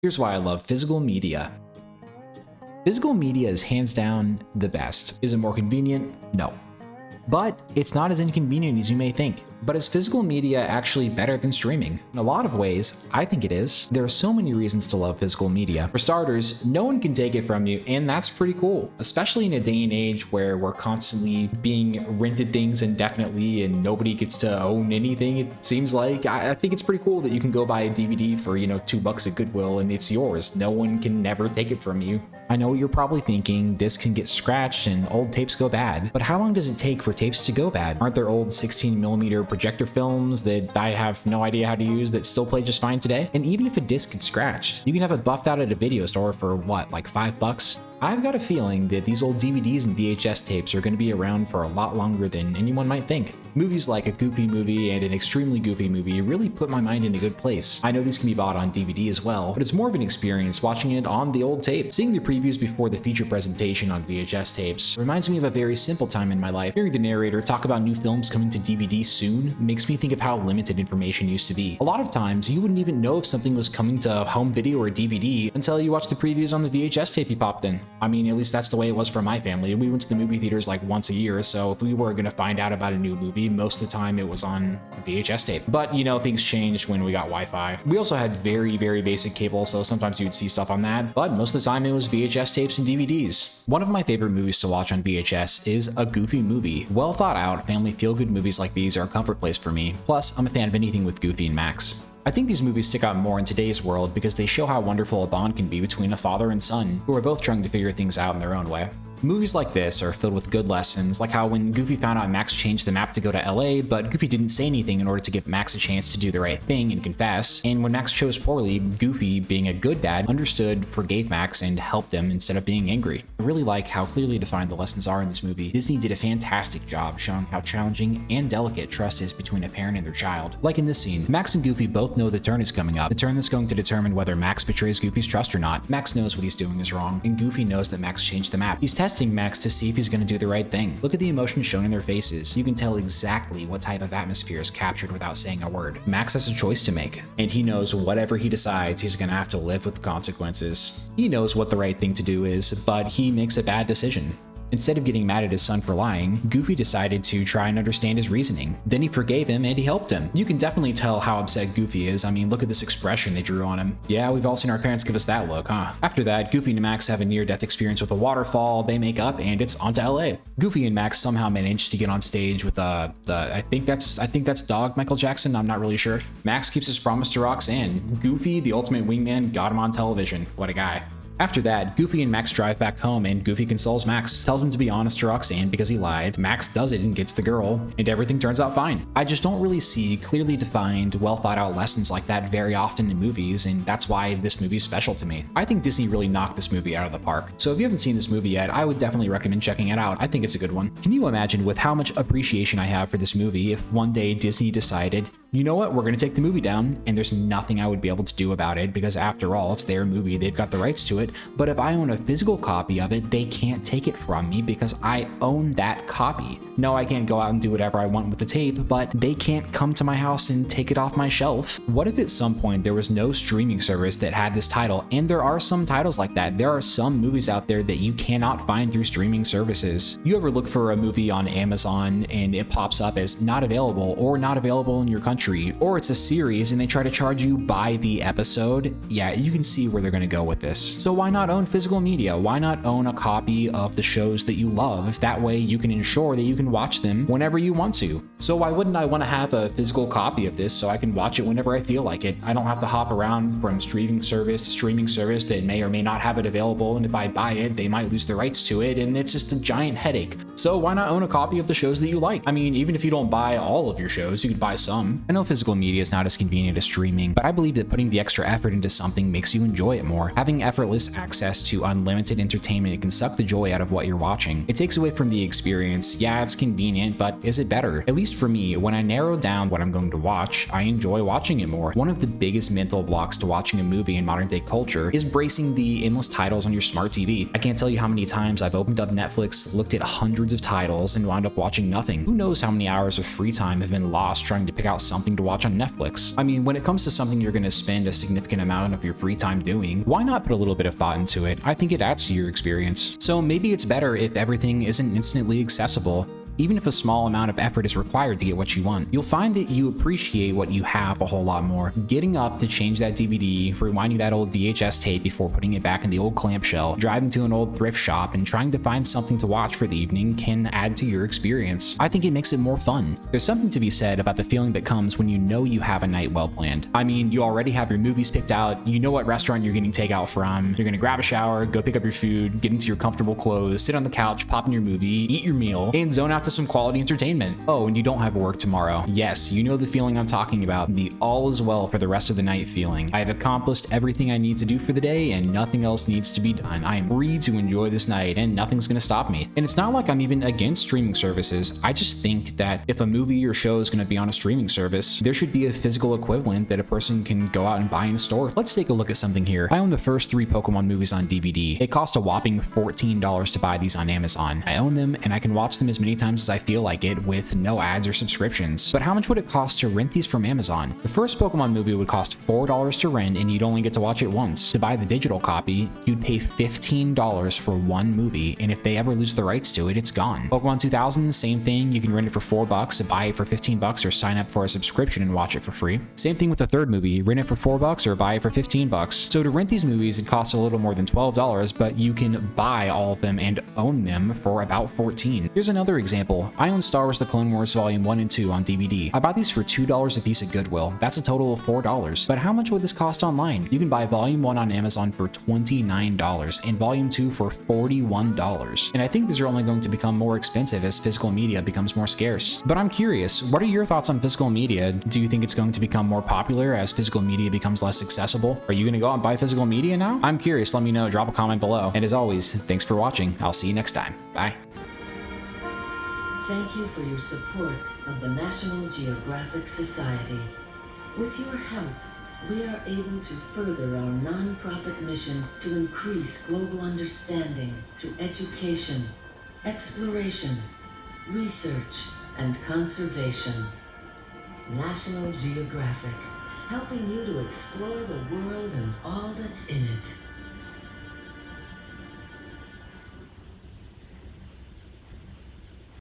Here's why I love physical media. Physical media is hands down the best. Is it more convenient? No. But it's not as inconvenient as you may think. But is physical media actually better than streaming? In a lot of ways, I think it is. There are so many reasons to love physical media. For starters, no one can take it from you, and that's pretty cool. Especially in a day and age where we're constantly being rented things indefinitely and nobody gets to own anything, it seems like. I think it's pretty cool that you can go buy a DVD for, $2 at Goodwill and it's yours. No one can never take it from you. I know what you're probably thinking, discs can get scratched and old tapes go bad. But how long does it take for tapes to go bad? Aren't there old 16mm projector films that I have no idea how to use that still play just fine today? And even if a disc gets scratched, you can have it buffed out at a video store for what, like $5? I've got a feeling that these old DVDs and VHS tapes are going to be around for a lot longer than anyone might think. Movies like a Goofy movie and an extremely goofy movie really put my mind in a good place. I know these can be bought on DVD as well, but it's more of an experience watching it on the old tape. Seeing the previews before the feature presentation on VHS tapes reminds me of a very simple time in my life. Hearing the narrator talk about new films coming to DVD soon makes me think of how limited information used to be. A lot of times, you wouldn't even know if something was coming to home video or DVD until you watched the previews on the VHS tape you popped in. I mean, at least that's the way it was for my family. We went to the movie theaters like once a year, so if we were going to find out about a new movie, most of the time it was on a VHS tape. But, things changed when we got Wi-Fi. We also had very, very basic cable, so sometimes you'd see stuff on that, but most of the time it was VHS tapes and DVDs. One of my favorite movies to watch on VHS is a Goofy movie. Well thought out, family feel-good movies like these are a comfort place for me. Plus, I'm a fan of anything with Goofy and Max. I think these movies stick out more in today's world because they show how wonderful a bond can be between a father and son, who are both trying to figure things out in their own way. Movies like this are filled with good lessons, like how when Goofy found out Max changed the map to go to LA, but Goofy didn't say anything in order to give Max a chance to do the right thing and confess. And when Max chose poorly, Goofy, being a good dad, understood, forgave Max, and helped him instead of being angry. I really like how clearly defined the lessons are in this movie. Disney did a fantastic job showing how challenging and delicate trust is between a parent and their child. Like in this scene, Max and Goofy both know the turn is coming up, the turn that's going to determine whether Max betrays Goofy's trust or not. Max knows what he's doing is wrong, and Goofy knows that Max changed the map. He's testing Max to see if he's going to do the right thing. Look at the emotion shown in their faces. You can tell exactly what type of atmosphere is captured without saying a word. Max has a choice to make, and he knows whatever he decides, he's going to have to live with the consequences. He knows what the right thing to do is, but he makes a bad decision. Instead of getting mad at his son for lying, Goofy decided to try and understand his reasoning. Then he forgave him and he helped him. You can definitely tell how upset Goofy is. I mean, look at this expression they drew on him. Yeah, we've all seen our parents give us that look, huh? After that, Goofy and Max have a near-death experience with a waterfall, they make up, and it's onto LA. Goofy and Max somehow manage to get on stage with I think that's Dog Michael Jackson, I'm not really sure. Max keeps his promise to Roxanne. Goofy, the ultimate wingman, got him on television. What a guy. After that, Goofy and Max drive back home and Goofy consoles Max, tells him to be honest to Roxanne because he lied. Max does it and gets the girl, and everything turns out fine. I just don't really see clearly defined, well thought out lessons like that very often in movies, and that's why this movie is special to me. I think Disney really knocked this movie out of the park. So if you haven't seen this movie yet, I would definitely recommend checking it out. I think it's a good one. Can you imagine with how much appreciation I have for this movie if one day Disney decided, you know what, we're going to take the movie down, and there's nothing I would be able to do about it because after all, it's their movie, they've got the rights to it. But if I own a physical copy of it, they can't take it from me because I own that copy. No, I can't go out and do whatever I want with the tape, but they can't come to my house and take it off my shelf. What if at some point there was no streaming service that had this title? And there are some titles like that. There are some movies out there that you cannot find through streaming services. You ever look for a movie on Amazon and it pops up as not available or not available in your country, or it's a series and they try to charge you by the episode? Yeah, you can see where they're going to go with this. So why not own physical media? Why not own a copy of the shows that you love? If that way you can ensure that you can watch them whenever you want to. So why wouldn't I want to have a physical copy of this so I can watch it whenever I feel like it? I don't have to hop around from streaming service to streaming service that may or may not have it available, and if I buy it, they might lose the rights to it, and it's just a giant headache. So why not own a copy of the shows that you like? I mean, even if you don't buy all of your shows, you could buy some. I know physical media is not as convenient as streaming, but I believe that putting the extra effort into something makes you enjoy it more. Having effortless access to unlimited entertainment can suck the joy out of what you're watching. It takes away from the experience. Yeah, it's convenient, but is it better? At least for me, when I narrow down what I'm going to watch, I enjoy watching it more. One of the biggest mental blocks to watching a movie in modern day culture is bracing the endless titles on your smart TV. I can't tell you how many times I've opened up Netflix, looked at hundreds of titles, and wound up watching nothing. Who knows how many hours of free time have been lost trying to pick out something to watch on Netflix? I mean, when it comes to something you're going to spend a significant amount of your free time doing, why not put a little bit of thought into it? I think it adds to your experience. So maybe it's better if everything isn't instantly accessible. Even if a small amount of effort is required to get what you want, you'll find that you appreciate what you have a whole lot more. Getting up to change that DVD, rewinding that old VHS tape before putting it back in the old clamshell, driving to an old thrift shop, and trying to find something to watch for the evening can add to your experience. I think it makes it more fun. There's something to be said about the feeling that comes when you know you have a night well planned. I mean, you already have your movies picked out, you know what restaurant you're getting takeout from, you're gonna grab a shower, go pick up your food, get into your comfortable clothes, sit on the couch, pop in your movie, eat your meal, and zone out to some quality entertainment. Oh, and you don't have work tomorrow. Yes, you know the feeling I'm talking about, the all is well for the rest of the night feeling. I have accomplished everything I need to do for the day and nothing else needs to be done. I am free to enjoy this night and nothing's gonna stop me. And it's not like I'm even against streaming services. I just think that if a movie or show is gonna be on a streaming service, there should be a physical equivalent that a person can go out and buy in a store. Let's take a look at something here. I own the first 3 Pokemon movies on DVD. It cost a whopping $14 to buy these on Amazon. I own them and I can watch them as many times as I feel like it with no ads or subscriptions. But how much would it cost to rent these from Amazon? The first Pokemon movie would cost $4 to rent and you'd only get to watch it once. To buy the digital copy, you'd pay $15 for one movie, and if they ever lose the rights to it, it's gone. Pokemon 2000, same thing. You can rent it for $4, buy it for $15, or sign up for a subscription and watch it for free. Same thing with the third movie, rent it for $4 or buy it for $15. So to rent these movies, it costs a little more than $12, but you can buy all of them and own them for about $14. Here's another example. I own Star Wars The Clone Wars Volume 1 and 2 on DVD. I bought these for $2 a piece at Goodwill. That's a total of $4. But how much would this cost online? You can buy Volume 1 on Amazon for $29 and Volume 2 for $41. And I think these are only going to become more expensive as physical media becomes more scarce. But I'm curious, what are your thoughts on physical media? Do you think it's going to become more popular as physical media becomes less accessible? Are you going to go out and buy physical media now? I'm curious, let me know, drop a comment below. And as always, thanks for watching. I'll see you next time. Bye. Thank you for your support of the National Geographic Society. With your help, we are able to further our non-profit mission to increase global understanding through education, exploration, research, and conservation. National Geographic, helping you to explore the world and all that's in it.